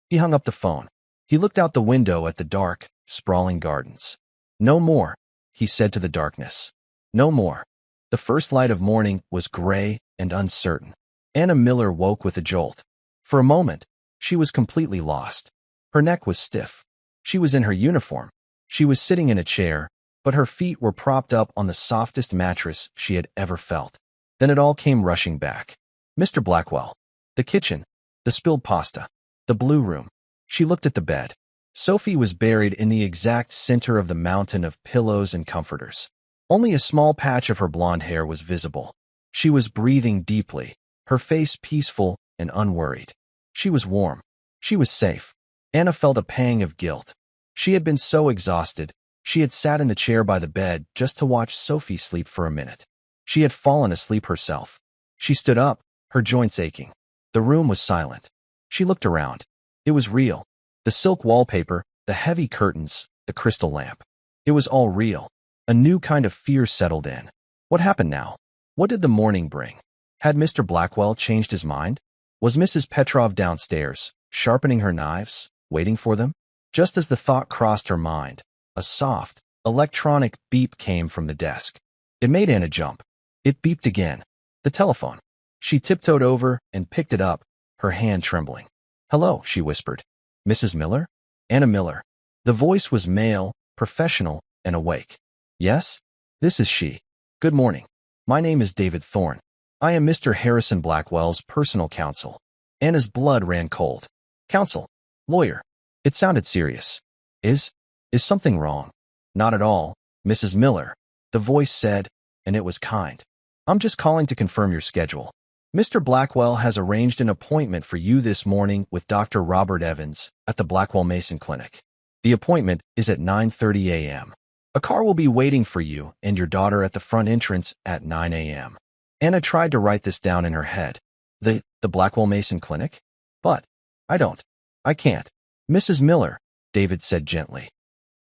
He hung up the phone. He looked out the window at the dark, sprawling gardens. No more, he said to the darkness. No more. The first light of morning was gray and uncertain. Anna Miller woke with a jolt. For a moment, she was completely lost. Her neck was stiff. She was in her uniform. She was sitting in a chair, but her feet were propped up on the softest mattress she had ever felt. Then it all came rushing back. Mr. Blackwell. The kitchen. The spilled pasta. The blue room. She looked at the bed. Sophie was buried in the exact center of the mountain of pillows and comforters. Only a small patch of her blonde hair was visible. She was breathing deeply, her face peaceful and unworried. She was warm. She was safe. Anna felt a pang of guilt. She had been so exhausted, she had sat in the chair by the bed just to watch Sophie sleep for a minute. She had fallen asleep herself. She stood up, her joints aching. The room was silent. She looked around. It was real. The silk wallpaper, the heavy curtains, the crystal lamp. It was all real. A new kind of fear settled in. What happened now? What did the morning bring? Had Mr. Blackwell changed his mind? Was Mrs. Petrov downstairs, sharpening her knives, waiting for them? Just as the thought crossed her mind, a soft, Electronic beep came from the desk. It made Anna jump. It beeped again. The telephone. She tiptoed over and picked it up, her hand trembling. "Hello," she whispered. "Mrs. Miller?" "Anna Miller." The voice was male, professional, and awake. "Yes? This is she. Good morning. My name is David Thorne. I am Mr. Harrison Blackwell's personal counsel." Anna's blood ran cold. "Counsel? Lawyer?" It sounded serious. Is something wrong?" "Not at all, Mrs. Miller," the voice said, and it was kind. "I'm just calling to confirm your schedule. Mr. Blackwell has arranged an appointment for you this morning with Dr. Robert Evans at the Blackwell Mason Clinic. The appointment is at 9:30 a.m. A car will be waiting for you and your daughter at the front entrance at 9 a.m. Anna tried to write this down in her head. The Blackwell Mason Clinic? But I can't. "Mrs. Miller," David said gently.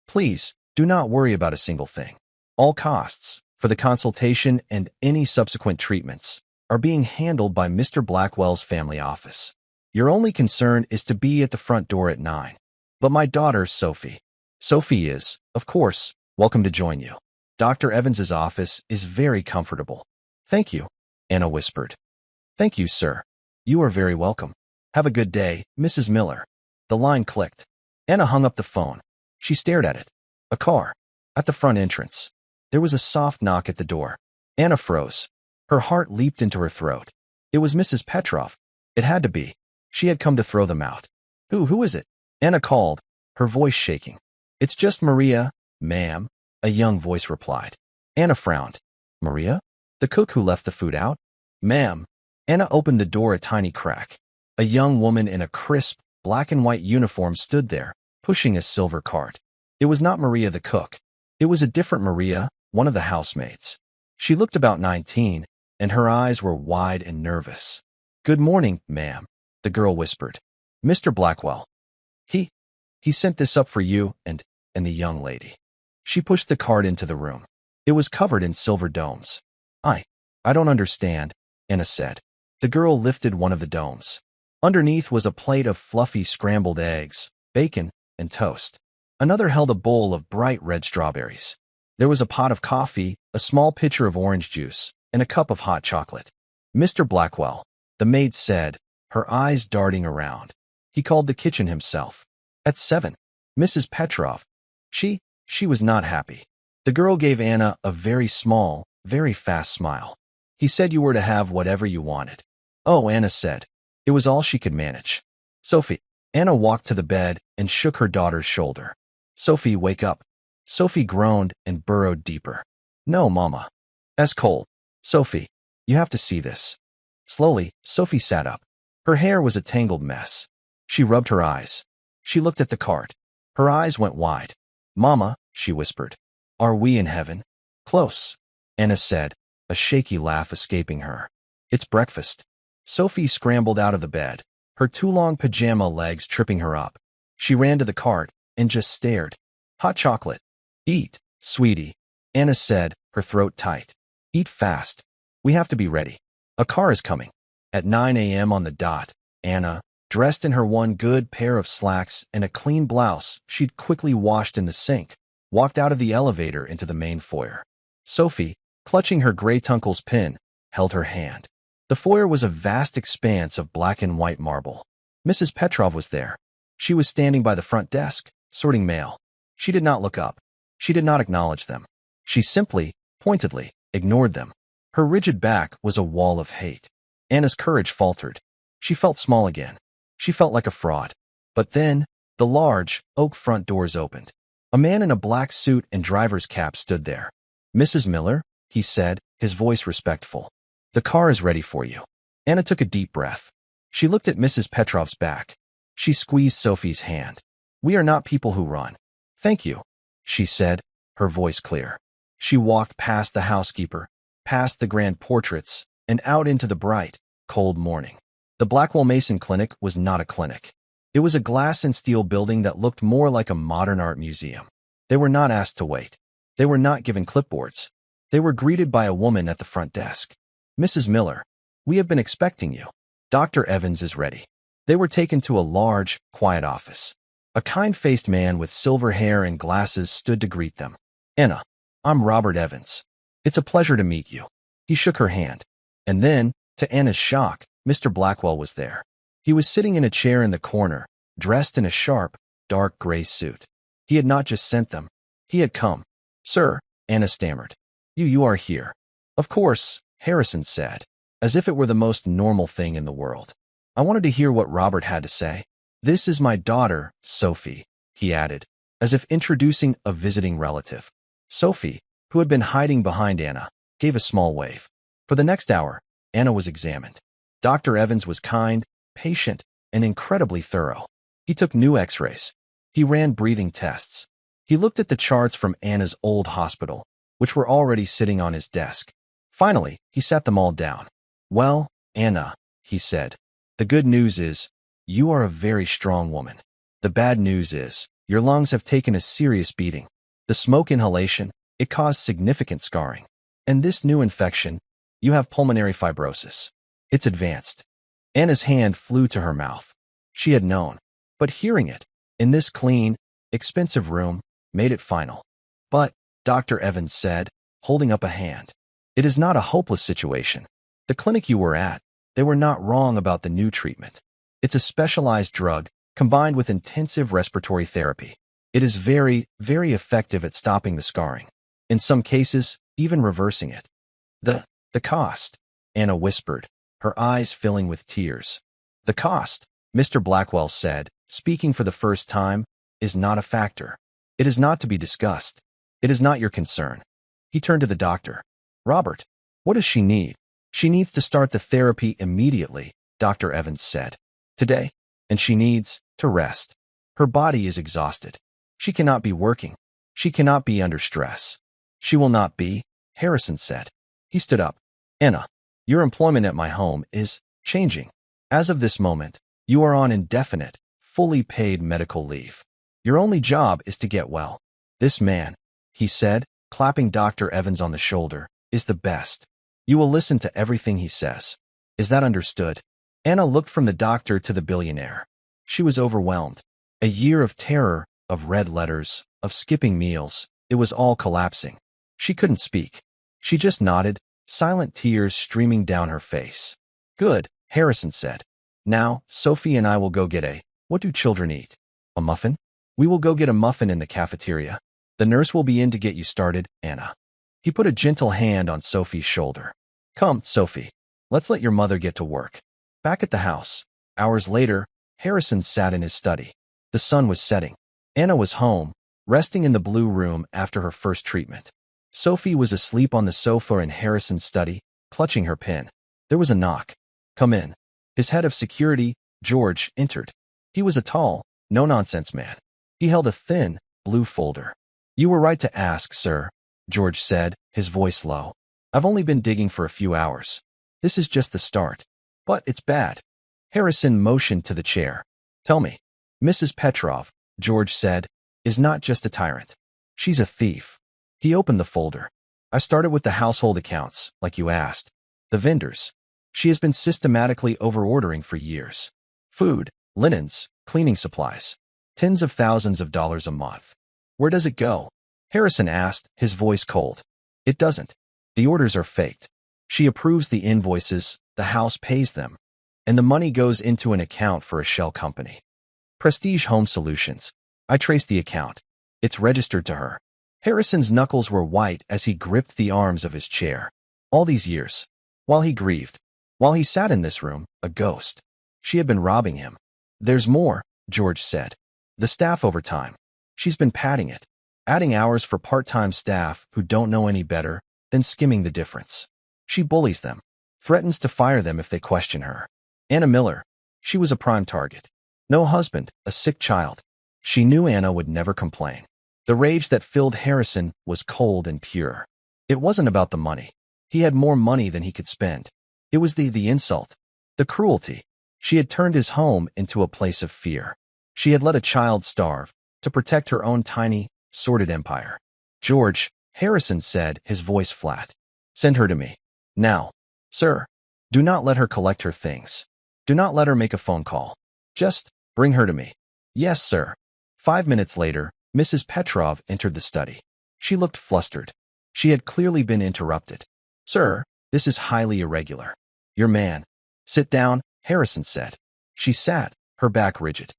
"Please, do not worry about a single thing. All costs for the consultation and any subsequent treatments are being handled by Mr. Blackwell's family office. Your only concern is to be at the front door at 9. But my daughter, Sophie is, of course, welcome to join you. Dr. Evans's office is very comfortable." "Thank you," Anna whispered. "Thank you, sir. You are very welcome. Have a good day, Mrs. Miller." The line clicked. Anna hung up the phone. She stared at it. A car. At the front entrance. There was a soft knock at the door. Anna froze. Her heart leaped into her throat. It was Mrs. Petrov. It had to be. She had come to throw them out. Who is it?" Anna called, her voice shaking. "It's just Maria, ma'am," a young voice replied. Anna frowned. "Maria? The cook who left the food out?" "Ma'am." Anna opened the door a tiny crack. A young woman in a crisp, black and white uniform stood there, pushing a silver cart. It was not Maria the cook. It was a different Maria, one of the housemaids. She looked about 19, and her eyes were wide and nervous. "Good morning, ma'am," the girl whispered. "Mr. Blackwell. He sent this up for you and the young lady." She pushed the cart into the room. It was covered in silver domes. I don't understand," Anna said. The girl lifted one of the domes. Underneath was a plate of fluffy scrambled eggs, bacon, and toast. Another held a bowl of bright red strawberries. There was a pot of coffee, a small pitcher of orange juice, and a cup of hot chocolate. "Mr. Blackwell," the maid said, her eyes darting around. "He called the kitchen himself. At 7. Mrs. Petrov. She was not happy." The girl gave Anna a very small, very fast smile. "He said you were to have whatever you wanted." "Oh," Anna said. It was all she could manage. "Sophie." Anna walked to the bed and shook her daughter's shoulder. "Sophie, wake up." Sophie groaned and burrowed deeper. "No, Mama. As cold. Sophie, you have to see this." Slowly, Sophie sat up. Her hair was a tangled mess. She rubbed her eyes. She looked at the cart. Her eyes went wide. "Mama," she whispered. "Are we in heaven?" "Close," Anna said, a shaky laugh escaping her. "It's breakfast." Sophie scrambled out of the bed, her two long pajama legs tripping her up. She ran to the cart and just stared. "Hot chocolate." "Eat, sweetie," Anna said, her throat tight. "Eat fast. We have to be ready. A car is coming." At 9 a.m. on the dot, Anna, dressed in her one good pair of slacks and a clean blouse she'd quickly washed in the sink, walked out of the elevator into the main foyer. Sophie, clutching her Grey-Tunkle's pin, held her hand. The foyer was a vast expanse of black and white marble. Mrs. Petrov was there. She was standing by the front desk, sorting mail. She did not look up. She did not acknowledge them. She simply, pointedly, ignored them. Her rigid back was a wall of hate. Anna's courage faltered. She felt small again. She felt like a fraud. But then, the large, oak front doors opened. A man in a black suit and driver's cap stood there. "Mrs. Miller," he said, his voice respectful. "The car is ready for you." Anna took a deep breath. She looked at Mrs. Petrov's back. She squeezed Sophie's hand. "We are not people who run." "Thank you," she said, her voice clear. She walked past the housekeeper, past the grand portraits, and out into the bright, cold morning. The Blackwell Mason Clinic was not a clinic. It was a glass and steel building that looked more like a modern art museum. They were not asked to wait. They were not given clipboards. They were greeted by a woman at the front desk. "Mrs. Miller, we have been expecting you. Dr. Evans is ready." They were taken to a large, quiet office. A kind-faced man with silver hair and glasses stood to greet them. Anna, I'm Robert Evans. It's a pleasure to meet you. He shook her hand. And then, to Anna's shock, Mr. Blackwell was there. He was sitting in a chair in the corner, dressed in a sharp, dark gray suit. He had not just sent them. He had come. Sir, Anna stammered. You are here. Of course, Harrison said, as if it were the most normal thing in the world. I wanted to hear what Robert had to say. This is my daughter, Sophie, he added, as if introducing a visiting relative. Sophie, who had been hiding behind Anna, gave a small wave. For the next hour, Anna was examined. Dr. Evans was kind, patient, and incredibly thorough. He took new x-rays. He ran breathing tests. He looked at the charts from Anna's old hospital, which were already sitting on his desk. Finally, he sat them all down. Well, Anna, he said, the good news is, you are a very strong woman. The bad news is, your lungs have taken a serious beating. The smoke inhalation, it caused significant scarring. And this new infection, you have pulmonary fibrosis. It's advanced. Anna's hand flew to her mouth. She had known. But hearing it, in this clean, expensive room, made it final. But, Dr. Evans said, holding up a hand, it is not a hopeless situation. The clinic you were at, they were not wrong about the new treatment. It's a specialized drug, combined with intensive respiratory therapy. It is very, very effective at stopping the scarring. In some cases, even reversing it. The cost, Anna whispered, her eyes filling with tears. The cost, Mr. Blackwell said, speaking for the first time, is not a factor. It is not to be discussed. It is not your concern. He turned to the doctor. Robert, what does she need? She needs to start the therapy immediately, Dr. Evans said. Today, and she needs to rest. Her body is exhausted. She cannot be working. She cannot be under stress. She will not be, Harrison said. He stood up. Anna, your employment at my home is changing. As of this moment, you are on indefinite, fully paid medical leave. Your only job is to get well. This man, he said, clapping Dr. Evans on the shoulder, is the best. You will listen to everything he says. Is that understood? Anna looked from the doctor to the billionaire. She was overwhelmed. A year of terror, of red letters, of skipping meals, it was all collapsing. She couldn't speak. She just nodded, silent tears streaming down her face. Good, Harrison said. Now, Sophie and I will go get what do children eat? A muffin? We will go get a muffin in the cafeteria. The nurse will be in to get you started, Anna. He put a gentle hand on Sophie's shoulder. Come, Sophie. Let's let your mother get to work. Back at the house, hours later, Harrison sat in his study. The sun was setting. Anna was home, resting in the blue room after her first treatment. Sophie was asleep on the sofa in Harrison's study, clutching her pen. There was a knock. Come in. His head of security, George, entered. He was a tall, no-nonsense man. He held a thin, blue folder. You were right to ask, sir, George said, his voice low. I've only been digging for a few hours. This is just the start. But it's bad. Harrison motioned to the chair. Tell me. Mrs. Petrov, George said, is not just a tyrant. She's a thief. He opened the folder. I started with the household accounts, like you asked. The vendors. She has been systematically over-ordering for years. Food, linens, cleaning supplies. Tens of thousands of dollars a month. Where does it go? Harrison asked, his voice cold. It doesn't. The orders are faked. She approves the invoices, the house pays them, and the money goes into an account for a shell company. Prestige Home Solutions. I traced the account. It's registered to her. Harrison's knuckles were white as he gripped the arms of his chair. All these years. While he grieved. While he sat in this room, a ghost. She had been robbing him. There's more, George said. The staff overtime. She's been padding it. Adding hours for part-time staff who don't know any better than skimming the difference. She bullies them. Threatens to fire them if they question her. Anna Miller. She was a prime target. No husband, a sick child. She knew Anna would never complain. The rage that filled Harrison was cold and pure. It wasn't about the money. He had more money than he could spend. It was the insult. The cruelty. She had turned his home into a place of fear. She had let a child starve to protect her own tiny, sordid empire. George, Harrison said, his voice flat. Send her to me. Now. Sir. Do not let her collect her things. Do not let her make a phone call. Just bring her to me. Yes, sir. 5 minutes later, Mrs. Petrov entered the study. She looked flustered. She had clearly been interrupted. Sir, this is highly irregular. Your man. Sit down, Harrison said. She sat, her back rigid.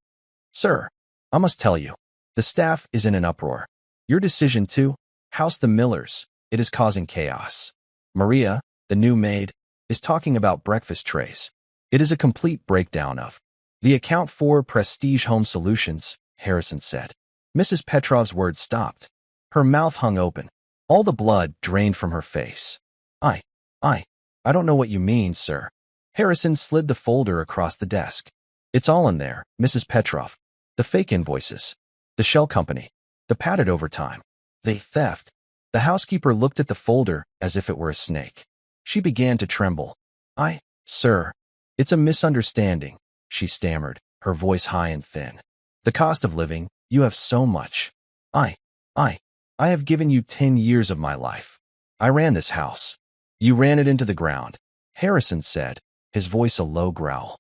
Sir, I must tell you, the staff is in an uproar. Your decision to house the Millers, it is causing chaos. Maria, the new maid, is talking about breakfast trays. It is a complete breakdown of the account for Prestige Home Solutions, Harrison said. Mrs. Petrov's words stopped. Her mouth hung open. All the blood drained from her face. I don't know what you mean, sir. Harrison slid the folder across the desk. It's all in there, Mrs. Petrov. The fake invoices. The shell company. The padded overtime. The theft. The housekeeper looked at the folder as if it were a snake. She began to tremble. Sir, it's a misunderstanding, she stammered, her voice high and thin. The cost of living, you have so much. I have given you 10 years of my life. I ran this house. You ran it into the ground, Harrison said, his voice a low growl.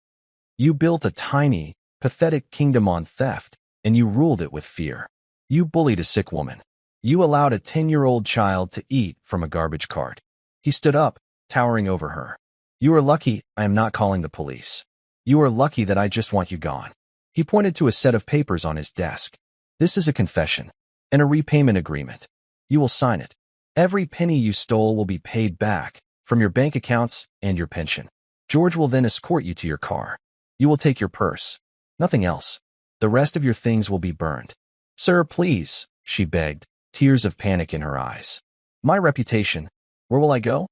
You built a tiny, pathetic kingdom on theft, and you ruled it with fear. You bullied a sick woman. You allowed a 10-year-old child to eat from a garbage cart. He stood up, towering over her. You are lucky I am not calling the police. You are lucky that I just want you gone. He pointed to a set of papers on his desk. This is a confession and a repayment agreement. You will sign it. Every penny you stole will be paid back from your bank accounts and your pension. George will then escort you to your car. You will take your purse. Nothing else. The rest of your things will be burned. Sir, please, she begged, tears of panic in her eyes. My reputation. Where will I go?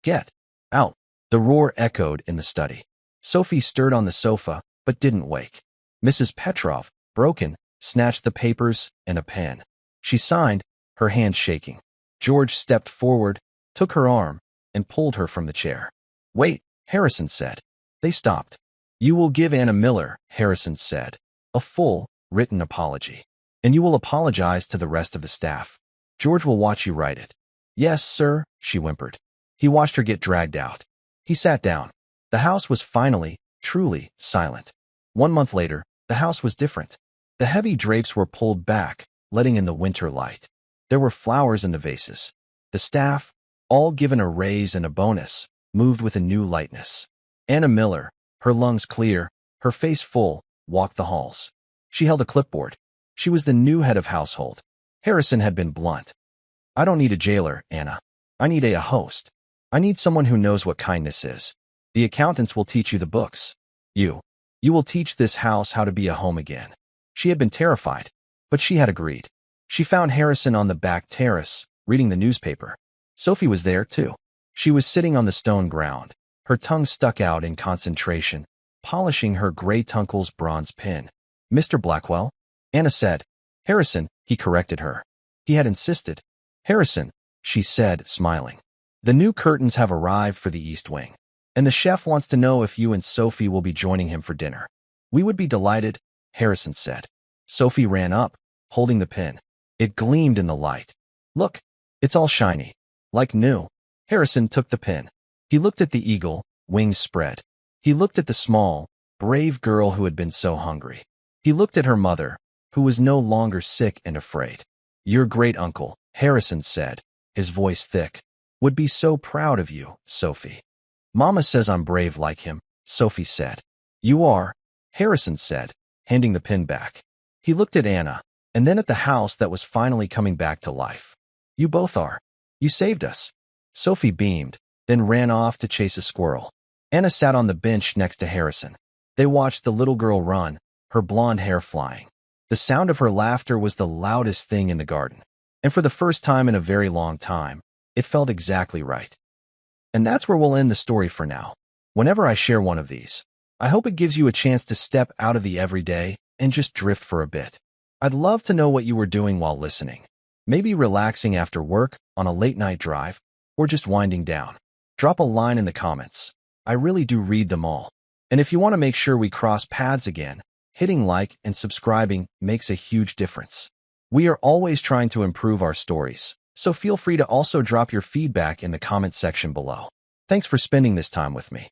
Get out. The roar echoed in the study. Sophie stirred on the sofa, but didn't wake. Mrs. Petrov, broken, snatched the papers and a pen. She signed, her hand shaking. George stepped forward, took her arm, and pulled her from the chair. Wait, Harrison said. They stopped. You will give Anna Miller, Harrison said, a full, written apology. And you will apologize to the rest of the staff. George will watch you write it. Yes, sir, she whimpered. He watched her get dragged out. He sat down. The house was finally, truly, silent. 1 month later, the house was different. The heavy drapes were pulled back, letting in the winter light. There were flowers in the vases. The staff, all given a raise and a bonus, moved with a new lightness. Anna Miller, her lungs clear, her face full, walked the halls. She held a clipboard. She was the new head of household. Harrison had been blunt. I don't need a jailer, Anna. I need a host. I need someone who knows what kindness is. The accountants will teach you the books. You will teach this house how to be a home again. She had been terrified, but she had agreed. She found Harrison on the back terrace, reading the newspaper. Sophie was there, too. She was sitting on the stone ground, her tongue stuck out in concentration, polishing her great-uncle's bronze pin. Mr. Blackwell? Anna said. Harrison, he corrected her. He had insisted. Harrison, she said, smiling. The new curtains have arrived for the East Wing, and the chef wants to know if you and Sophie will be joining him for dinner. We would be delighted, Harrison said. Sophie ran up, holding the pin. It gleamed in the light. Look, it's all shiny, like new. Harrison took the pin. He looked at the eagle, wings spread. He looked at the small, brave girl who had been so hungry. He looked at her mother, who was no longer sick and afraid. Your great-uncle, Harrison said, his voice thick, would be so proud of you, Sophie. Mama says I'm brave like him, Sophie said. You are, Harrison said, handing the pin back. He looked at Anna, and then at the house that was finally coming back to life. You both are. You saved us. Sophie beamed, then ran off to chase a squirrel. Anna sat on the bench next to Harrison. They watched the little girl run, her blonde hair flying. The sound of her laughter was the loudest thing in the garden. And for the first time in a very long time, it felt exactly right. And that's where we'll end the story for now. Whenever I share one of these, I hope it gives you a chance to step out of the everyday and just drift for a bit. I'd love to know what you were doing while listening. Maybe relaxing after work, on a late-night drive, or just winding down. Drop a line in the comments. I really do read them all. And if you want to make sure we cross paths again, hitting like and subscribing makes a huge difference. We are always trying to improve our stories, so feel free to also drop your feedback in the comment section below. Thanks for spending this time with me.